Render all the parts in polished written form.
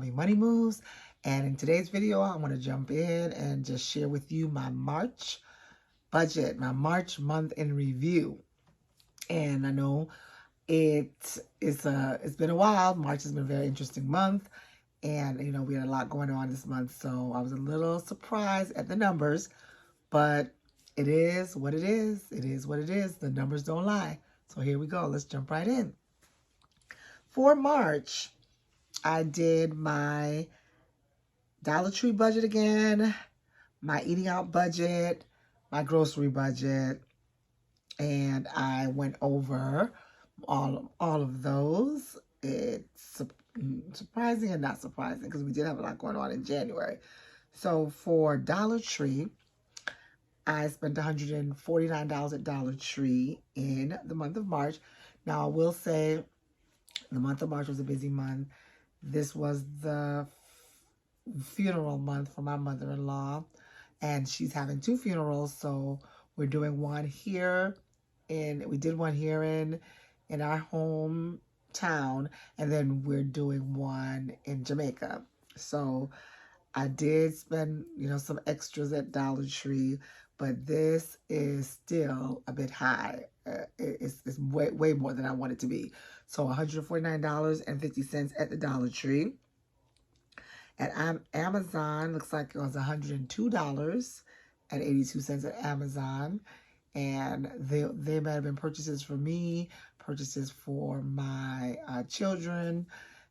Mommy Money Moves. And in today's video, I want to jump in and just share with you my March budget, my March month in review. And I know it's been a while. March has been a very interesting month. And, you know, we had a lot going on this month. So I was a little surprised at the numbers. But it is what it is. It is what it is. The numbers don't lie. So here we go. Let's jump right in. For March, I did my Dollar Tree budget again, my eating out budget, my grocery budget, and I went over all of those. It's surprising and not surprising because we did have a lot going on in January. So for Dollar Tree, I spent $149 at Dollar Tree in the month of March. Now, I will say the month of March was a busy month. This was the funeral month for my mother-in-law, and she's having 2 funerals, so we're doing one here, and we did one here in our hometown, and then we're doing one in Jamaica. So I did spend, you know, some extras at Dollar Tree, but this is still a bit high. It's way more than I want it to be. So $149.50 at the Dollar Tree. At Amazon, looks like it was $102.82 at Amazon. And they might have been purchases for me, purchases for my children.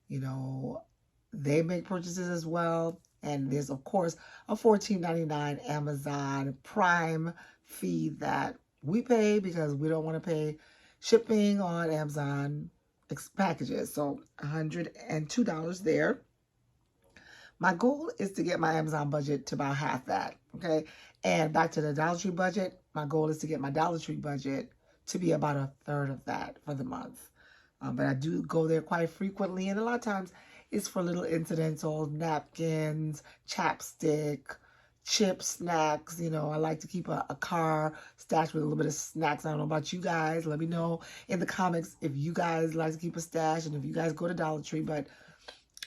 You know, they make purchases as well. And there's, of course, a $14.99 Amazon Prime fee that we pay because we don't want to pay shipping on Amazon packages. So $102 there. My goal is to get my Amazon budget to about half that, okay? And back to the Dollar Tree budget, my goal is to get my Dollar Tree budget to be about a third of that for the month. But I do go there quite frequently, and a lot of times it's for little incidental napkins, chapstick, chips, snacks. You know, I like to keep a car stashed with a little bit of snacks. I don't know about you guys. Let me know in the comments if you guys like to keep a stash and if you guys go to Dollar Tree. But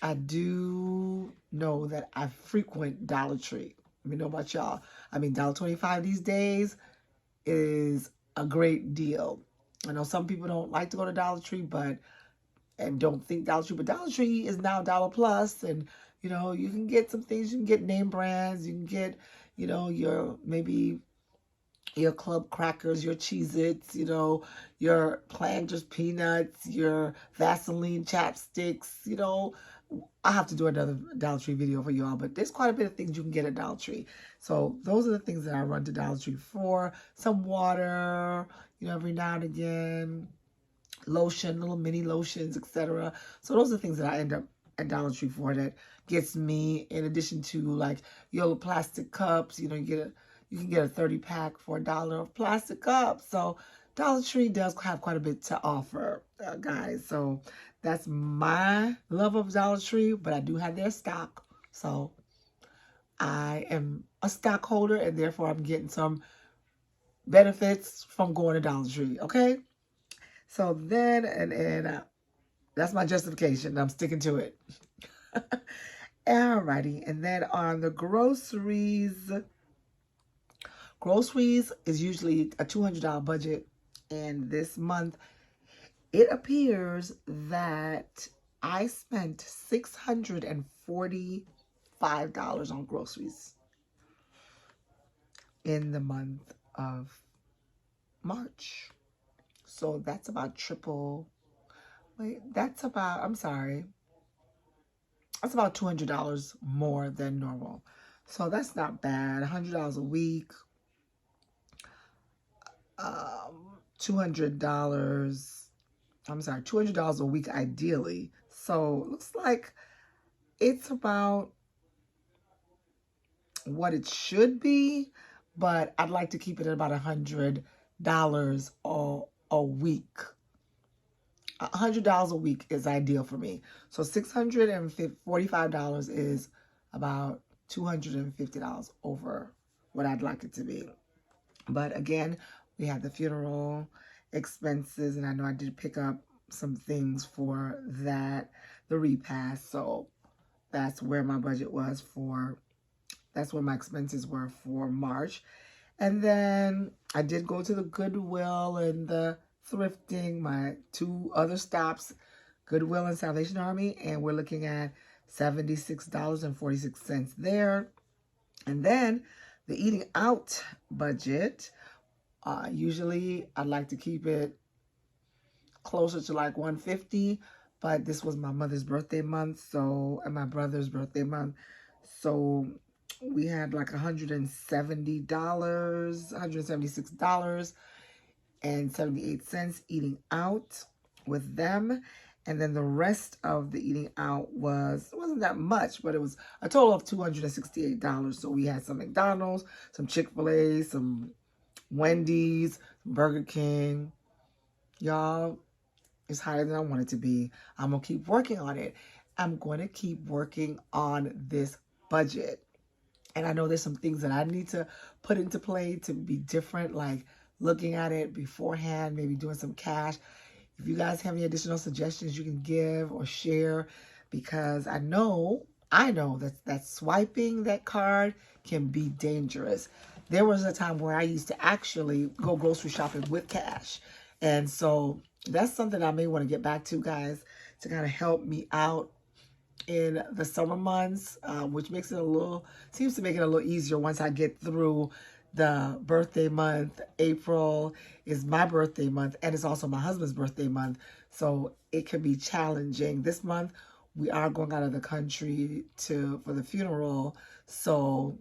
I do know that I frequent Dollar Tree. Let me know about y'all. I mean, $1.25 these days is a great deal. I know some people don't like to go to Dollar Tree, and don't think Dollar Tree, but Dollar Tree is now Dollar Plus, and you know, you can get some things. You can get name brands. You can get, you know, maybe your club crackers, your Cheez-Its, you know, your Planters peanuts, your Vaseline chapsticks, you know. I have to do another Dollar Tree video for y'all, but there's quite a bit of things you can get at Dollar Tree. So those are the things that I run to Dollar Tree for. Some water, you know, every now and again, lotion, little mini lotions, etc. So those are the things that I end up at Dollar Tree for that gets me, in addition to like your plastic cups. You know, you can get a 30-pack for $1 of plastic cups. So Dollar Tree does have quite a bit to offer, guys. So that's my love of Dollar Tree, but I do have their stock. So I am a stockholder, and therefore I'm getting some benefits from going to Dollar Tree, okay? So then, and that's my justification. I'm sticking to it. Alrighty, and then on the groceries is usually a $200 budget, and this month it appears that I spent $645 on groceries in the month of March. So that's about triple. Wait, I'm sorry. That's about $200 more than normal. So that's not bad. $100 a week. $200. I'm sorry, $200 a week ideally. So it looks like it's about what it should be, but I'd like to keep it at about $100 a week. $100 a week is ideal for me. So $645 is about $250 over what I'd like it to be. But again, we had the funeral expenses, and I know I did pick up some things for that, the repast. So that's where my budget was for, that's where my expenses were for March. And then I did go to the Goodwill and the thrifting, my two other stops, Goodwill and Salvation Army, and we're looking at $76.46 there. And then the eating out budget, usually I'd like to keep it closer to like $150, but this was my mother's birthday month, so, and my brother's birthday month, so we had like $170, $176.78 eating out with them. And then the rest of the eating out wasn't that much, but it was a total of $268. So we had some McDonald's, some Chick-fil-A, some Wendy's, Burger King. Y'all, it's higher than I want it to be. I'm going to keep working on it. I'm going to keep working on this budget. And I know there's some things that I need to put into play to be different, like looking at it beforehand, maybe doing some cash. If you guys have any additional suggestions you can give or share, because I know that swiping that card can be dangerous. There was a time where I used to actually go grocery shopping with cash. And so that's something I may want to get back to, guys, to kind of help me out in the summer months, which makes it seems to make it a little easier once I get through the birthday month. April is my birthday month, and it's also my husband's birthday month, so it can be challenging. This month, we are going out of the country for the funeral, so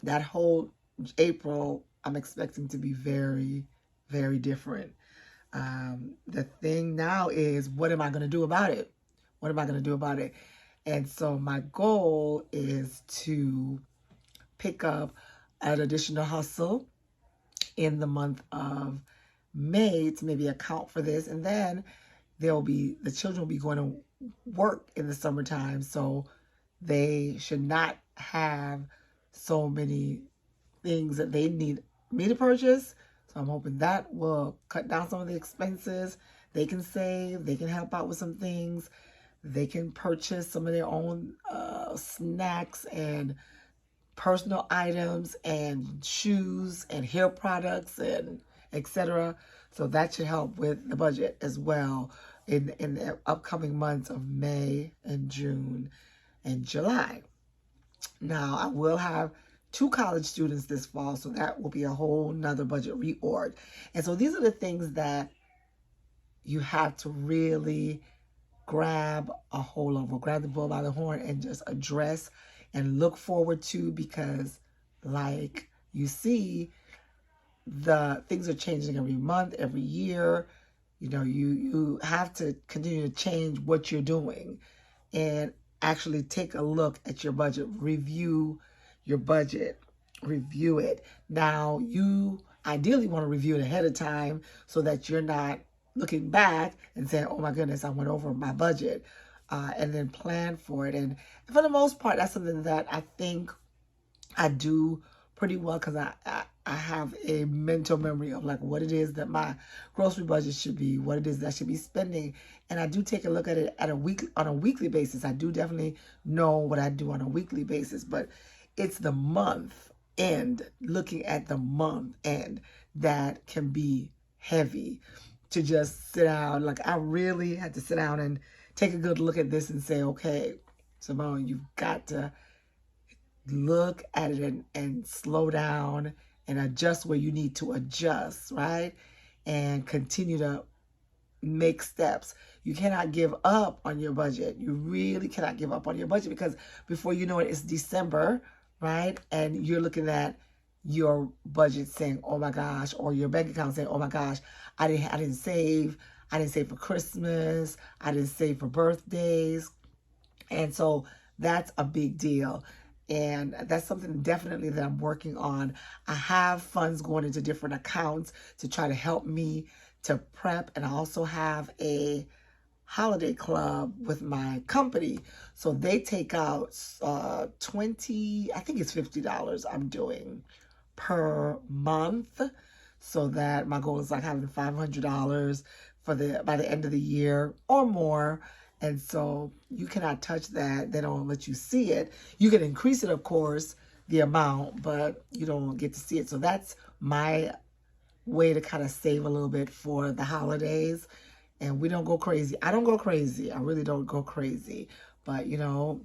that whole April, I'm expecting to be very, very different. The thing now is, what am I going to do about it? What am I going to do about it? And so my goal is to pick up an additional hustle in the month of May to maybe account for this. And then the children will be going to work in the summertime, so they should not have so many things that they need me to purchase. So I'm hoping that will cut down some of the expenses. They can save, they can help out with some things. They can purchase some of their own snacks and personal items and shoes and hair products and etc. So that should help with the budget as well in the upcoming months of May and June and July. Now, I will have 2 college students this fall, so that will be a whole nother budget reorg. And so these are the things that you have to really grab a hold of, or grab the bull by the horn and just address and look forward to, because like you see, the things are changing every month, every year. You know, you have to continue to change what you're doing and actually take a look at your budget, review your budget, review it. Now, you ideally want to review it ahead of time so that you're not looking back and saying, oh my goodness, I went over my budget, and then plan for it. And for the most part, that's something that I think I do pretty well, because I have a mental memory of like what it is that my grocery budget should be, what it is that I should be spending. And I do take a look at it on a weekly basis. I do definitely know what I do on a weekly basis, but it's the month end, looking at the month end, that can be heavy to just sit down. Like, I really had to sit down and take a good look at this and say, okay, Simone, you've got to look at it and slow down and adjust where you need to adjust, right? And continue to make steps. You cannot give up on your budget. You really cannot give up on your budget, because before you know it, it's December, right? And you're looking at your budget saying, oh my gosh, or your bank account saying, oh my gosh, I didn't save for Christmas, I didn't save for birthdays. And so that's a big deal. And that's something definitely that I'm working on. I have funds going into different accounts to try to help me to prep. And I also have a holiday club with my company. So they take out I think it's $50 I'm doing per month. So that my goal is like having $500 by the end of the year or more. And so you cannot touch that. They don't let you see it. You can increase it, of course, the amount, but you don't get to see it. So that's my way to kind of save a little bit for the holidays. And we don't go crazy. I don't go crazy. I really don't go crazy. But, you know,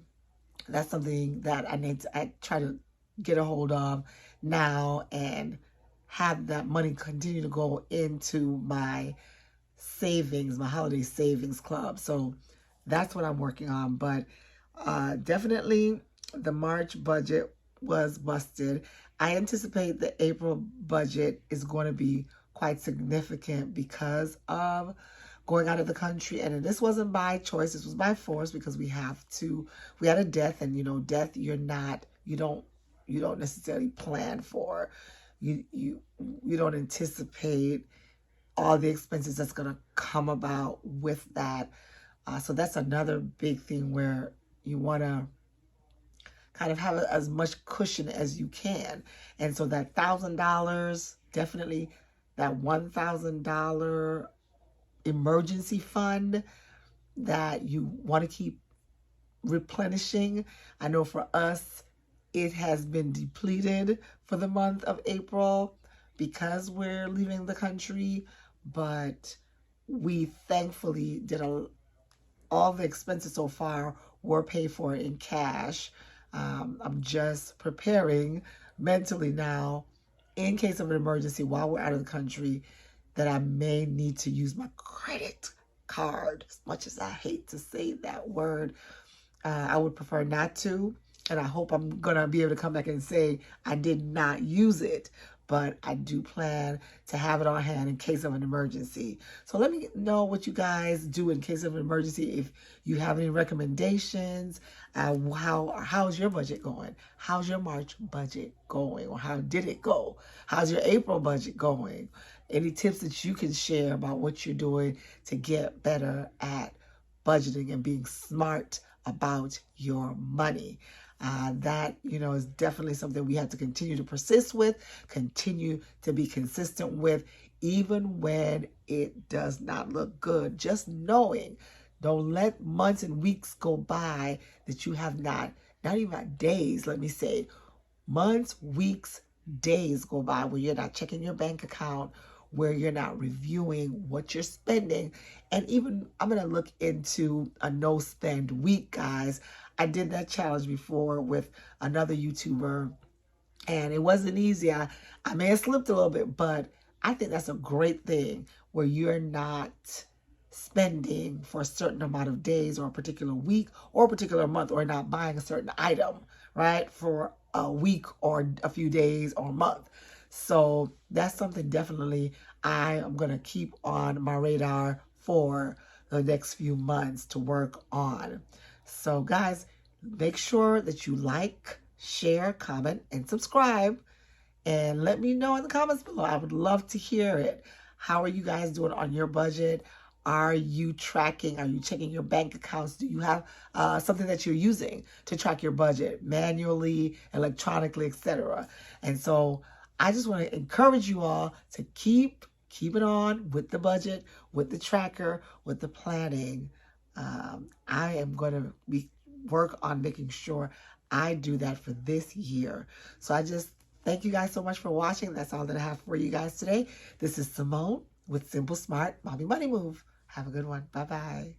that's something that I try to get a hold of now and have that money continue to go into my savings, my holiday savings club. So that's what I'm working on. But definitely the March budget was busted. I anticipate the April budget is going to be quite significant because of going out of the country. And this wasn't by choice, this was by force, because we had a death, and you know, death you don't necessarily plan for. You don't anticipate all the expenses that's going to come about with that. So that's another big thing where you want to kind of have as much cushion as you can. And so that $1,000, definitely that $1,000 emergency fund that you want to keep replenishing. I know for us, it has been depleted for the month of April because we're leaving the country, but we thankfully did all the expenses so far were paid for in cash. I'm just preparing mentally now in case of an emergency while we're out of the country that I may need to use my credit card. As much as I hate to say that word, I would prefer not to. And I hope I'm going to be able to come back and say I did not use it. But I do plan to have it on hand in case of an emergency. So let me know what you guys do in case of an emergency. If you have any recommendations, how's your budget going? How's your March budget going? Or how did it go? How's your April budget going? Any tips that you can share about what you're doing to get better at budgeting and being smart about your money? That, you know, is definitely something we have to continue to persist with, continue to be consistent with, even when it does not look good. Just knowing, don't let months and weeks go by that you have not even days, let me say, months, weeks, days go by where you're not checking your bank account, where you're not reviewing what you're spending. And even I'm going to look into a no spend week, guys. I did that challenge before with another YouTuber, and it wasn't easy. I may have slipped a little bit, but I think that's a great thing where you're not spending for a certain amount of days or a particular week or a particular month, or not buying a certain item, right, for a week or a few days or a month. So that's something definitely I am going to keep on my radar for the next few months to work on. So guys, make sure that you like, share, comment, and subscribe. And let me know in the comments below. I would love to hear it. How are you guys doing on your budget? Are you tracking? Are you checking your bank accounts? Do you have something that you're using to track your budget manually, electronically, etc.? And so I just want to encourage you all to keep it on with the budget, with the tracker, with the planning. I am going to work on making sure I do that for this year. So I just thank you guys so much for watching. That's all that I have for you guys today. This is Simone with Simple Smart Mommy Money Move. Have a good one. Bye-bye.